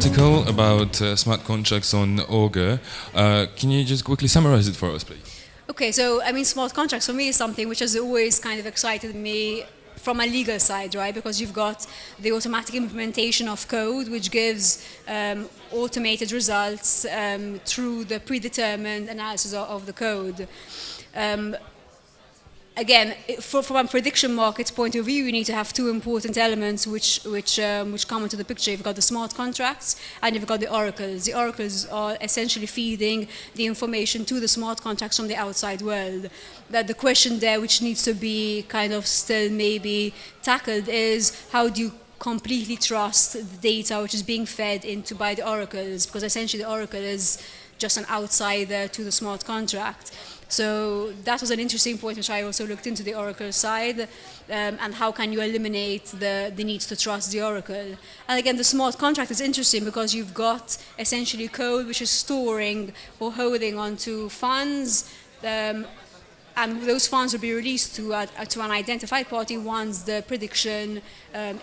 article about smart contracts on Augur. Can you just quickly summarize it for us, please? Okay, so I mean, smart contracts for me is something which has always kind of excited me from a legal side, right? Because you've got the automatic implementation of code, which gives automated results through the predetermined analysis of the code. Again, from a prediction markets point of view, you need to have two important elements which come into the picture. You've got the smart contracts and you've got the oracles. The oracles are essentially feeding the information to the smart contracts from the outside world. That the question there, which needs to be kind of still maybe tackled, is how do you completely trust the data which is being fed into by the oracles? Because essentially the oracle is just an outsider to the smart contract. So that was an interesting point which I also looked into the Oracle side, and how can you eliminate the need to trust the Oracle. And again, the smart contract is interesting because you've got essentially code which is storing or holding onto funds, and those funds will be released to an identified party once the prediction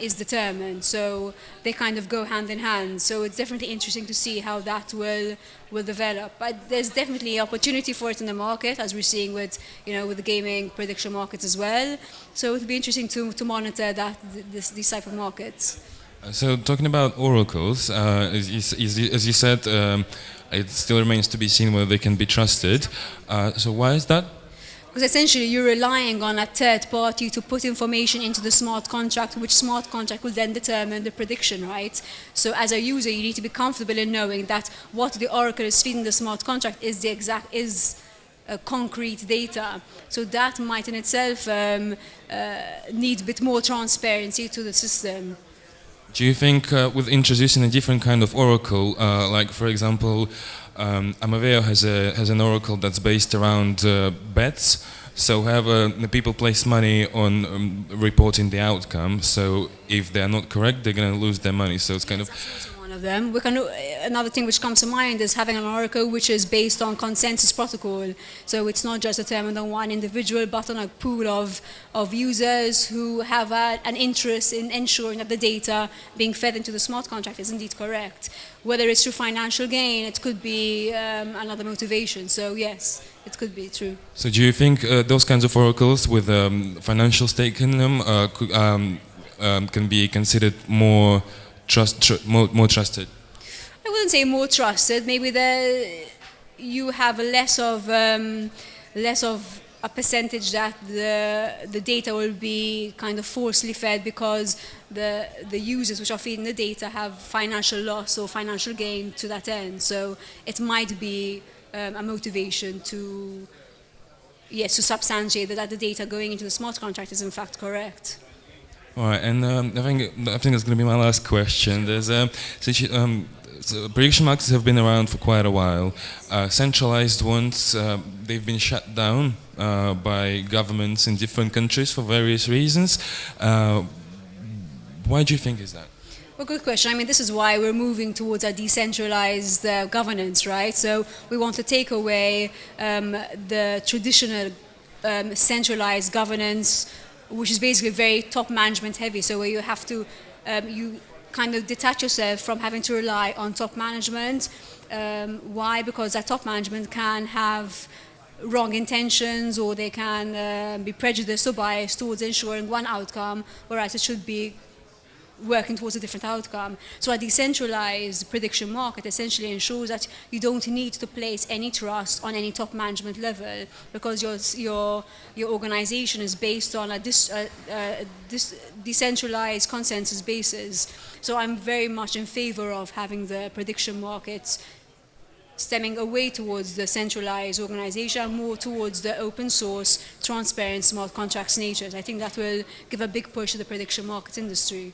is determined. So they kind of go hand in hand. So it's definitely interesting to see how that will develop. But there's definitely opportunity for it in the market, as we're seeing with the gaming prediction markets as well. So it'll be interesting to monitor these type of markets. So talking about oracles, as you said, it still remains to be seen whether they can be trusted. So why is that? Because essentially you're relying on a third party to put information into the smart contract, which smart contract will then determine the prediction, right? So as a user, you need to be comfortable in knowing that what the oracle is feeding the smart contract is concrete data. So that might in itself need a bit more transparency to the system. Do you think with introducing a different kind of oracle, like for example, Amoveo has an oracle that's based around bets. So however, the people place money on reporting the outcome. So if they're not correct, they're going to lose their money. So it's kind of one of them. Another thing which comes to mind is having an oracle which is based on consensus protocol. So it's not just determined on one individual, but on a pool of users who have an interest in ensuring that the data being fed into the smart contract is indeed correct. Whether it's through financial gain, it could be another motivation. So yes, it could be true. So do you think those kinds of oracles with financial stake in them can be considered more trusted? I wouldn't say more trusted. Maybe you have less of a percentage that the data will be kind of forcefully fed because the users which are feeding the data have financial loss or financial gain to that end. So it might be a motivation to substantiate that the data going into the smart contract is in fact correct. All right, and I think that's going to be my last question. So prediction markets have been around for quite a while. Centralized ones, they've been shut down by governments in different countries for various reasons. Why do you think is that? Well, good question. I mean, this is why we're moving towards a decentralized governance, right? So we want to take away the traditional centralized governance, which is basically very top management heavy. So where you have to, you kind of detach yourself from having to rely on top management. Why? Because that top management can have wrong intentions, or they can be prejudiced or biased towards ensuring one outcome, whereas it should be working towards a different outcome. So a decentralized prediction market essentially ensures that you don't need to place any trust on any top management level, because your organization is based on a decentralized consensus basis. So I'm very much in favor of having the prediction markets stemming away towards the centralized organization, more towards the open source, transparent, smart contracts natures. I think that will give a big push to the prediction market industry.